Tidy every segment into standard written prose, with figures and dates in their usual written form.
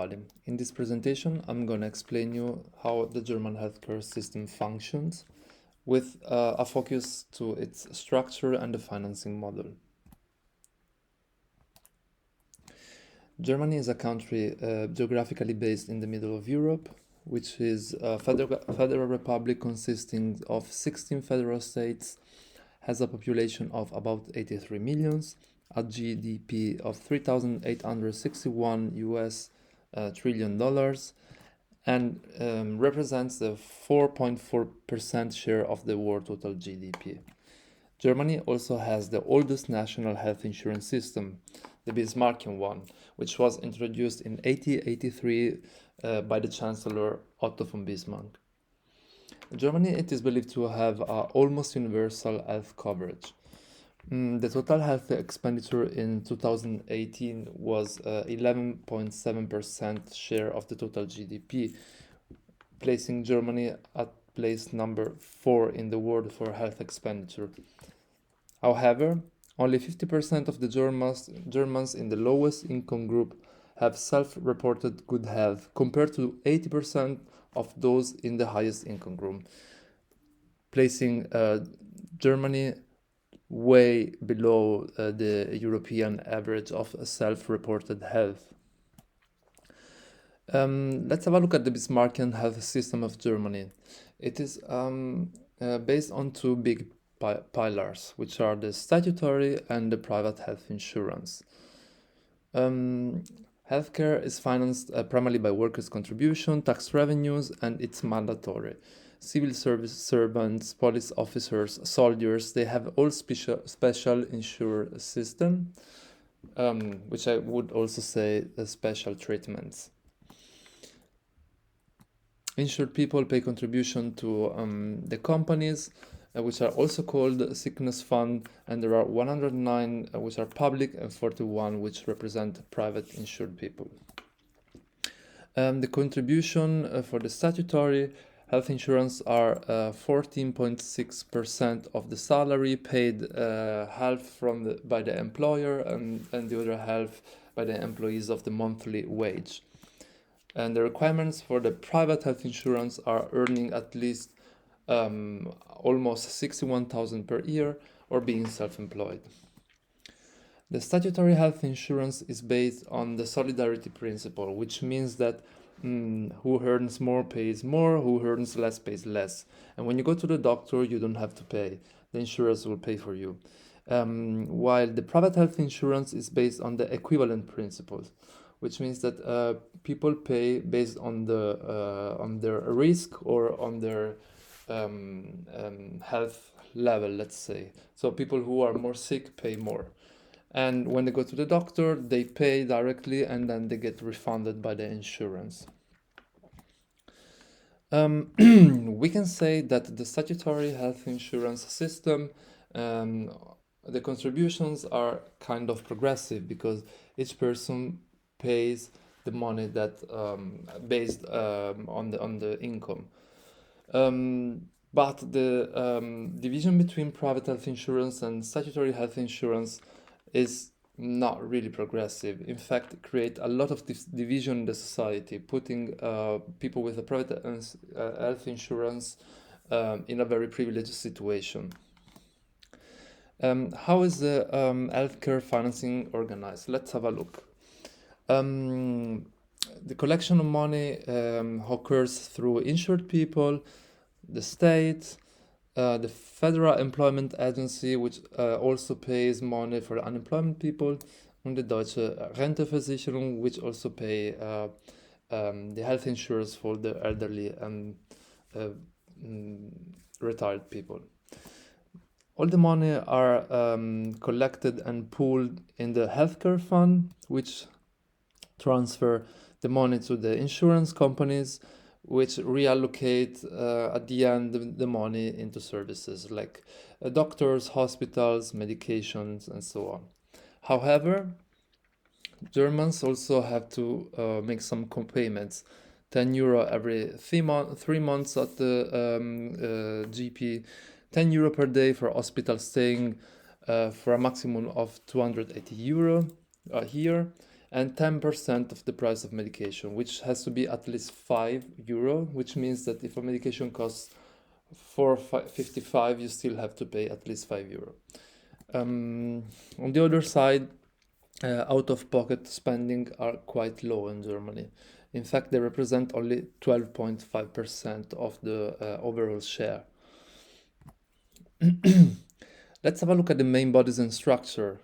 In this presentation, I'm going to explain you how the German healthcare system functions with a focus to its structure and the financing model. Germany is a country geographically based in the middle of Europe, which is a federal republic consisting of 16 federal states, has a population of about 83 millions, a GDP of 3,861 US trillion dollars, and represents the 4.4% share of the world total GDP. Germany also has the oldest national health insurance system, the Bismarckian one, which was introduced in 1883 by the Chancellor Otto von Bismarck. In Germany, it is believed to have almost universal health coverage. The total health expenditure in 2018 was 11.7% share of the total GDP, placing Germany at place number 4 in the world for health expenditure. However, only 50% of the Germans in the lowest income group have self-reported good health, compared to 80% of those in the highest income group, placing Germany way below the European average of self-reported health. Let's have a look at the Bismarckian health system of Germany. It is based on two big pillars, which are the statutory and the private health insurance. Healthcare is financed primarily by workers' contribution, tax revenues, and it's mandatory. Civil service servants, police officers, soldiers, they have all special insured system, which I would also say special treatments. Insured people pay contribution to the companies, which are also called sickness fund, and there are 109 which are public and 41 which represent private insured people. The contribution for the statutory health insurance are 14.6% of the salary, paid half by the employer and the other half by the employees of the monthly wage. And the requirements for the private health insurance are earning at least almost 61,000 per year or being self-employed. The statutory health insurance is based on the solidarity principle, which means that who earns more pays more, who earns less pays less. And when you go to the doctor, you don't have to pay. The insurers will pay for you. While the private health insurance is based on the equivalent principles, which means that people pay based on their risk or on their health level, let's say. So people who are more sick pay more. And when they go to the doctor, they pay directly and then they get refunded by the insurance. We can say that the statutory health insurance system, the contributions are kind of progressive because each person pays the money that based on the income. But the division between private health insurance and statutory health insurance is not really progressive. In fact, it creates a lot of division in the society, putting people with a private health insurance in a very privileged situation. How is the healthcare financing organized? Let's have a look. The collection of money occurs through insured people, the state, the Federal Employment Agency, which also pays money for unemployment people, and the Deutsche Renteversicherung, which also pay the health insurance for the elderly and retired people. All the money are collected and pooled in the healthcare fund, which transfer the money to the insurance companies, which reallocate at the end the money into services like doctors, hospitals, medications, and so on. However, Germans also have to make some co-payments, 10 euro every 3 months at the GP, 10 euro per day for hospital staying for a maximum of 280 euro here, and 10% of the price of medication, which has to be at least €5, which means that if a medication costs 4.55, you still have to pay at least €5. On the other side, out-of-pocket spending are quite low in Germany. In fact, they represent only 12.5% of the overall share. Let's have a look at the main bodies and structure.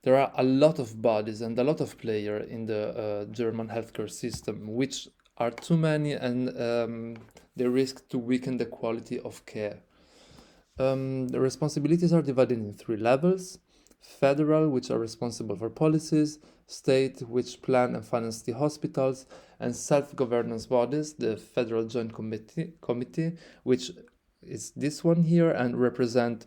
There are a lot of bodies and a lot of players in the German healthcare system, which are too many, and they risk to weaken the quality of care. The responsibilities are divided in 3 levels: federal, which are responsible for policies; state, which plan and finance the hospitals; and self-governance bodies, the Federal Joint Committee, which is this one here, and represent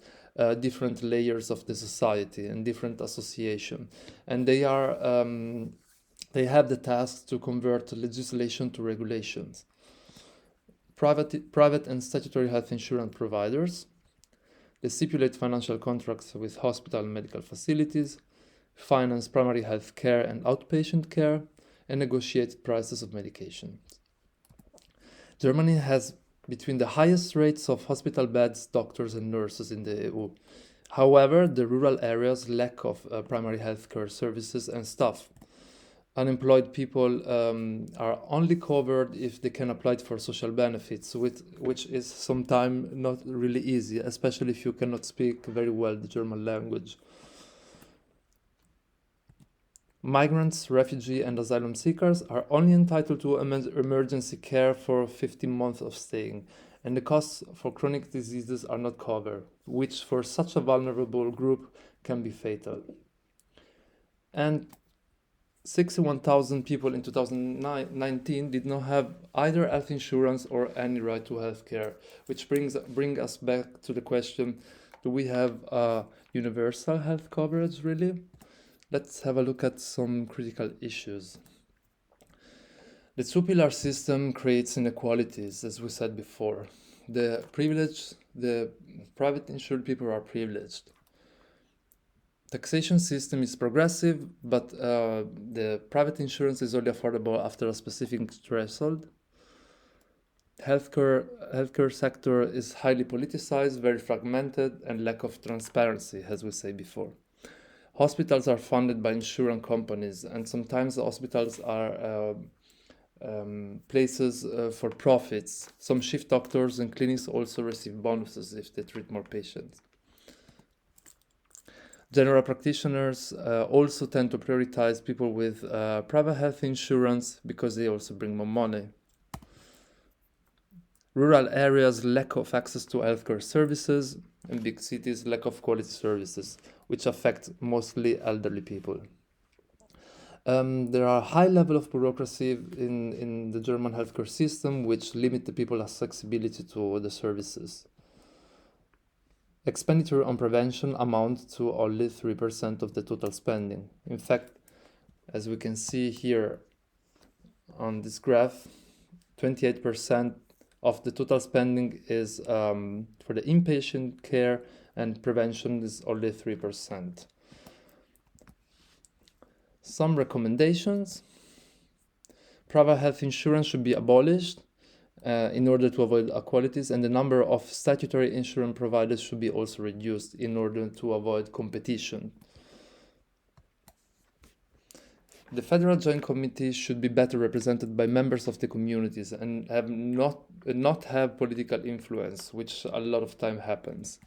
different layers of the society and different associations. And they have the task to convert legislation to regulations. Private and statutory health insurance providers. They stipulate financial contracts with hospital and medical facilities, finance primary health care and outpatient care, and negotiate prices of medication. Germany has between the highest rates of hospital beds, doctors, and nurses in the EU. However, the rural areas lack of primary health care services and staff. Unemployed people are only covered if they can apply for social benefits, which is sometimes not really easy, especially if you cannot speak very well the German language. Migrants, refugees, and asylum seekers are only entitled to emergency care for 15 months of staying, and the costs for chronic diseases are not covered, which for such a vulnerable group can be fatal. And 61,000 people in 2019 did not have either health insurance or any right to health care, which brings us back to the question, do we have universal health coverage really? Let's have a look at some critical issues. The two-pillar system creates inequalities, as we said before. The private insured people are privileged. Taxation system is progressive, but the private insurance is only affordable after a specific threshold. Healthcare sector is highly politicized, very fragmented, and lack of transparency, as we said before. Hospitals are funded by insurance companies, and sometimes the hospitals are places for profits. Some shift doctors and clinics also receive bonuses if they treat more patients. General practitioners also tend to prioritize people with private health insurance because they also bring more money. Rural areas lack of access to healthcare services, and big cities lack of quality services, which affect mostly elderly people. There are high level of bureaucracy in the German healthcare system, which limit the people's accessibility to the services. Expenditure on prevention amounts to only 3% of the total spending. In fact, as we can see here on this graph, 28% of the total spending is for the inpatient care, and prevention is only 3%. Some recommendations. Private health insurance should be abolished in order to avoid inequalities, and the number of statutory insurance providers should be also reduced in order to avoid competition. The Federal Joint Committee should be better represented by members of the communities and not have political influence, which a lot of time happens.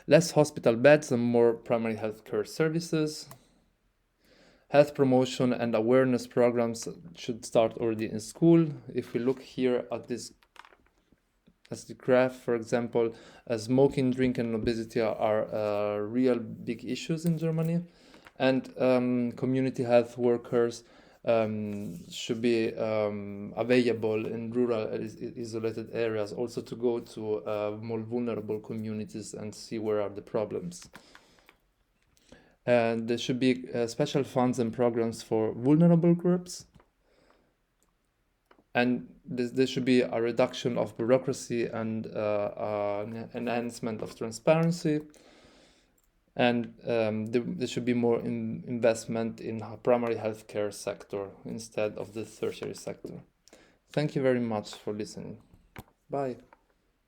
Less hospital beds and more primary health care services. Health promotion and awareness programs should start already in school. If we look here at this, as the graph, for example, smoking, drink, and obesity are real big issues in Germany, and community health workers should be available in rural isolated areas, also to go to more vulnerable communities and see where are the problems. And there should be special funds and programs for vulnerable groups. And there should be a reduction of bureaucracy and an enhancement of transparency. and there should be more investment in primary healthcare sector instead of the tertiary sector. Thank you very much for listening. Bye.